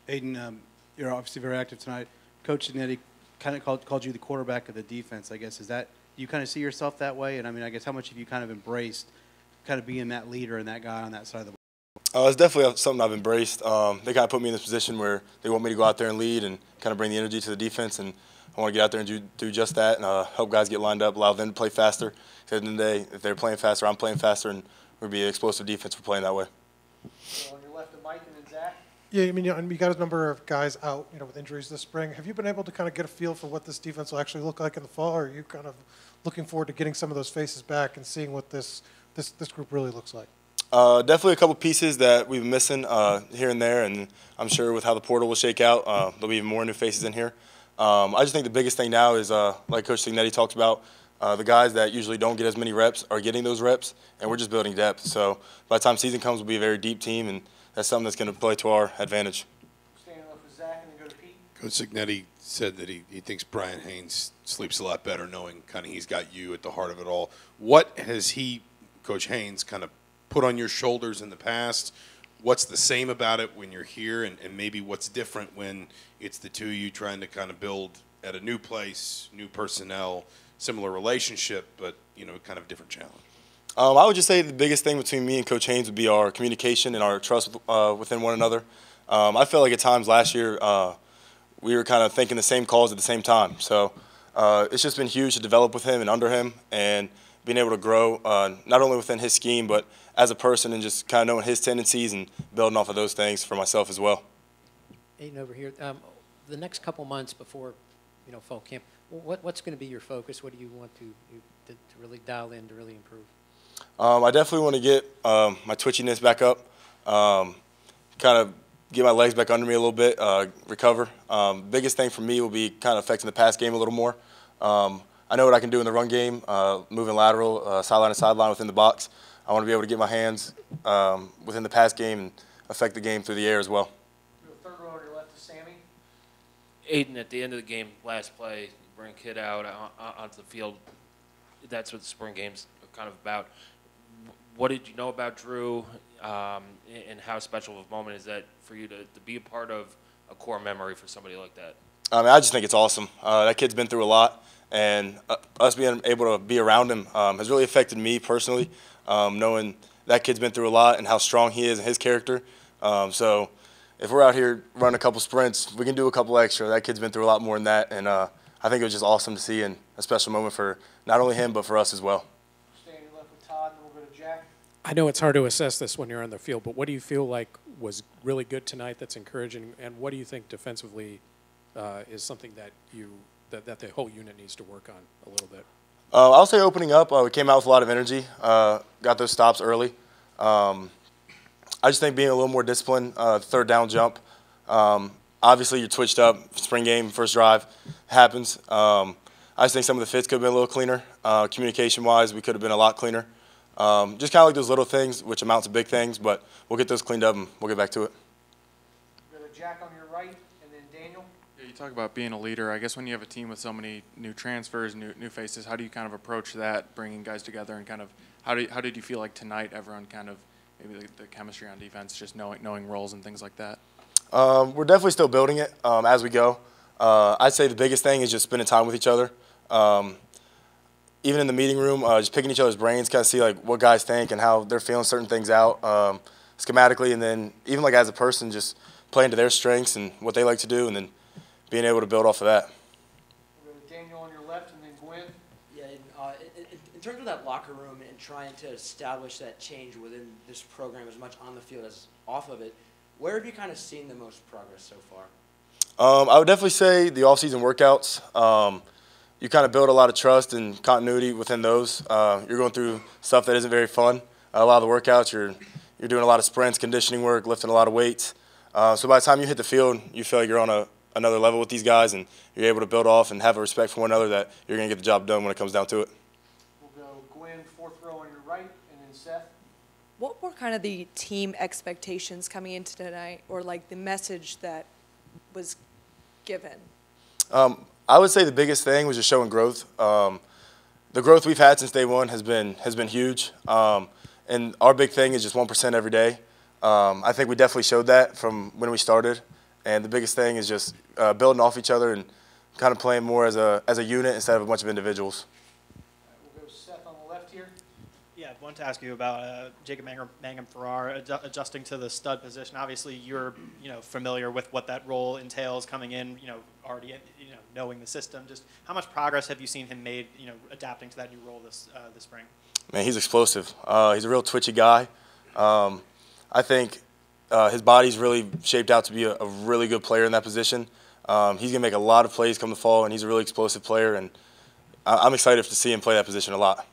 Aiden, you're obviously very active tonight. Coach Signetti kind of called you the quarterback of the defense, I guess. Is that, do you kind of see yourself that way? And I mean, I guess how much have you kind of embraced kind of being that leader and that guy on that side of the ball? It's definitely something I've embraced. They kind of put me in this position where they want me to go out there and lead and kind of bring the energy to the defense, and I want to get out there and do just that and help guys get lined up, allow them to play faster. At the end of the day, if they're playing faster, I'm playing faster, and we'll be an explosive defense for playing that way. So on your left of Mike and then Zach. Yeah, I mean, you got a number of guys out, with injuries this spring. Have you been able to kind of get a feel for what this defense will actually look like in the fall, or are you kind of looking forward to getting some of those faces back and seeing what this group really looks like? Definitely a couple pieces that we've been missing here and there, and I'm sure with how the portal will shake out, there'll be even more new faces in here. I just think the biggest thing now is, like Coach Signetti talked about, the guys that usually don't get as many reps are getting those reps, and we're just building depth. So by the time season comes, we'll be a very deep team, and that's something that's going to play to our advantage. Standing up with Zach and then go to Pete. Coach Signetti said that he thinks Brian Haynes sleeps a lot better knowing kind of he's got you at the heart of it all. What has he, Coach Haynes, kind of put on your shoulders in the past? What's the same about it when you're here, and maybe what's different when it's the two of you trying to kind of build at a new place, new personnel, similar relationship, but, kind of different challenge? I would just say the biggest thing between me and Coach Haynes would be our communication and our trust within one another. I felt like at times last year we were kind of thinking the same calls at the same time. So it's just been huge to develop with him and under him, and being able to grow not only within his scheme but as a person, and just kind of knowing his tendencies and building off of those things for myself as well. Aiden, over here, the next couple months before fall camp, what's going to be your focus? What do you want to really dial in to really improve? I definitely want to get my twitchiness back up, kind of get my legs back under me a little bit, recover. Biggest thing for me will be kind of affecting the pass game a little more. I know what I can do in the run game, moving lateral, sideline to sideline within the box. I want to be able to get my hands within the pass game and affect the game through the air as well. The third row on your left is Sammy. Aiden, at the end of the game, last play, you bring a kid out onto the field. That's what the spring game's kind of about. What did you know about Drew, and how special of a moment is that for you to be a part of a core memory for somebody like that? I just think it's awesome. That kid's been through a lot, and us being able to be around him has really affected me personally, knowing that kid's been through a lot and how strong he is and his character. So if we're out here running a couple sprints, we can do a couple extra. That kid's been through a lot more than that, and I think it was just awesome to see, and a special moment for not only him but for us as well. Standing left with Todd, and then we'll go to Jack. I know it's hard to assess this when you're on the field, but what do you feel like was really good tonight that's encouraging, and what do you think defensively is something that that the whole unit needs to work on a little bit? I'll say opening up, we came out with a lot of energy, got those stops early. I just think being a little more disciplined, third down jump. Obviously, you're twitched up, spring game, first drive, happens. I just think some of the fits could have been a little cleaner. Communication-wise, we could have been a lot cleaner. Just kind of like those little things, which amount to big things, but we'll get those cleaned up and we'll get back to it. Go to Jack on your right, and then Daniel. Yeah, you talk about being a leader. I guess when you have a team with so many new transfers, new faces, how do you kind of approach that, bringing guys together, and kind of how did you feel like tonight, everyone kind of, maybe the chemistry on defense, just knowing roles and things like that? We're definitely still building it as we go. I'd say the biggest thing is just spending time with each other. Even in the meeting room, just picking each other's brains, kind of see like what guys think and how they're feeling certain things out schematically, and then even like as a person, just playing to their strengths and what they like to do, and then being able to build off of that. We'll go to Daniel on your left, and then Gwen. Yeah, in terms of that locker room and trying to establish that change within this program as much on the field as off of it, where have you kind of seen the most progress so far? I would definitely say the off-season workouts. You kind of build a lot of trust and continuity within those. You're going through stuff that isn't very fun. A lot of the workouts, you're doing a lot of sprints, conditioning work, lifting a lot of weights. So by the time you hit the field, you feel like you're on another level with these guys, and you're able to build off and have a respect for one another that you're going to get the job done when it comes down to it. We'll go Gwen, fourth row on your right, and then Seth. What were kind of the team expectations coming into tonight, or like the message that was given? I would say the biggest thing was just showing growth. The growth we've had since day one has been huge, and our big thing is just 1% every day. I think we definitely showed that from when we started, And the biggest thing is just building off each other and kind of playing more as a unit instead of a bunch of individuals. We'll go Seth on the left here. Yeah, I wanted to ask you about Jacob Mangum-Farrar adjusting to the stud position. Obviously, you're familiar with what that role entails coming in, already knowing the system. Just how much progress have you seen him made, adapting to that new role this spring? Man, he's explosive. He's a real twitchy guy. I think his body's really shaped out to be a really good player in that position. He's gonna make a lot of plays come the fall, and he's a really explosive player. And I'm excited to see him play that position a lot.